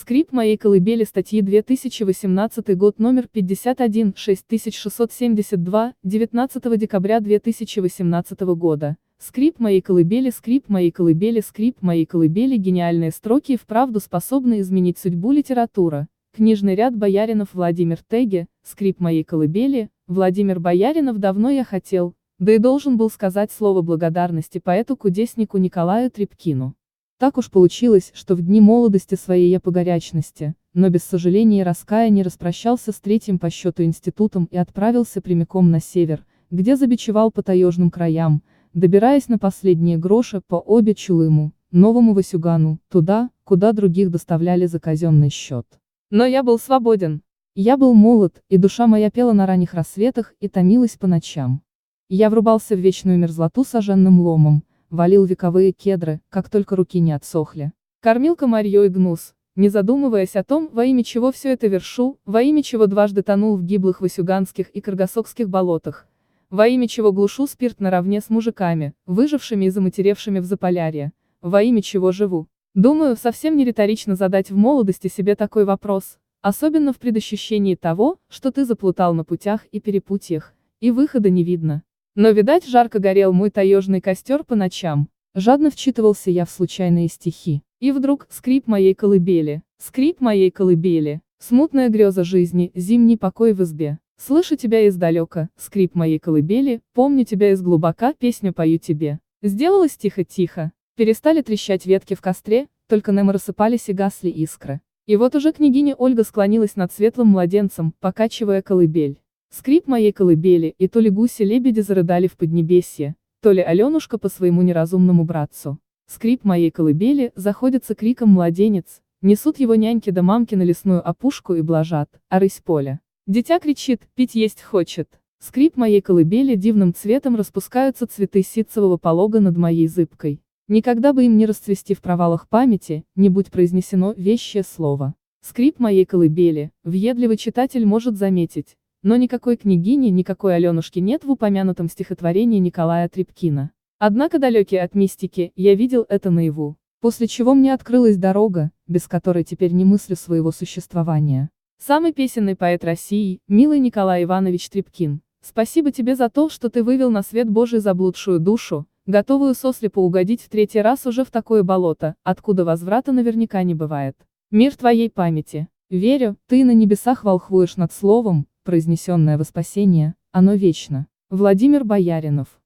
Скрип моей колыбели. Статьи 2018 год номер 51 6672 19 декабря 2018 года. Скрип моей колыбели, скрип моей колыбели, скрип моей колыбели. Гениальные строки и вправду способны изменить судьбу литературы. Книжный ряд Бояринов. Владимир Теге. Скрип моей колыбели. Владимир Бояринов. Давно я хотел, да и должен был сказать слово благодарности поэту-кудеснику Николаю Трепкину. Так уж получилось, что в дни молодости своей я по горячности, но без сожаления и раскаяния распрощался с третьим по счету институтом и отправился прямиком на север, где забичевал по таежным краям, добираясь на последние гроши по обе Чулыму, Новому Васюгану, туда, куда других доставляли за казенный счет. Но я был свободен. Я был молод, и душа моя пела на ранних рассветах и томилась по ночам. Я врубался в вечную мерзлоту сожженным ломом, валил вековые кедры, как только руки не отсохли. Кормил комарьё и гнус, не задумываясь о том, во имя чего все это вершу, во имя чего дважды тонул в гиблых васюганских и каргасокских болотах, во имя чего глушу спирт наравне с мужиками, выжившими и заматеревшими в Заполярье, во имя чего живу. Думаю, совсем не риторично задать в молодости себе такой вопрос, особенно в предощущении того, что ты заплутал на путях и перепутьях, и выхода не видно. Но, видать, жарко горел мой таежный костер по ночам. Жадно вчитывался я в случайные стихи. И вдруг, скрип моей колыбели, скрип моей колыбели, смутная греза жизни, зимний покой в избе. Слышу тебя издалека, скрип моей колыбели, помню тебя из глубока, песню пою тебе. Сделалось тихо-тихо, перестали трещать ветки в костре, только немо рассыпались и гасли искры. И вот уже княгиня Ольга склонилась над светлым младенцем, покачивая колыбель. Скрип моей колыбели, и то ли гуси-лебеди зарыдали в поднебесье, то ли Аленушка по своему неразумному братцу. Скрип моей колыбели, заходится криком младенец, несут его няньки да мамки на лесную опушку и блажат, а рысь поля. Дитя кричит, пить есть хочет. Скрип моей колыбели, дивным цветом распускаются цветы ситцевого полога над моей зыбкой. Никогда бы им не расцвести в провалах памяти, не будь произнесено вещее слово. Скрип моей колыбели, въедливый читатель может заметить. Но никакой княгини, никакой Аленушки нет в упомянутом стихотворении Николая Трепкина. Однако далекий от мистики, я видел это наяву. После чего мне открылась дорога, без которой теперь не мыслю своего существования. Самый песенный поэт России, милый Николай Иванович Трепкин, спасибо тебе за то, что ты вывел на свет Божий заблудшую душу, готовую сослепо угодить в третий раз уже в такое болото, откуда возврата наверняка не бывает. Мир твоей памяти. Верю, ты на небесах волхвуешь над словом, произнесенное во спасение, оно вечно. Владимир Бояринов.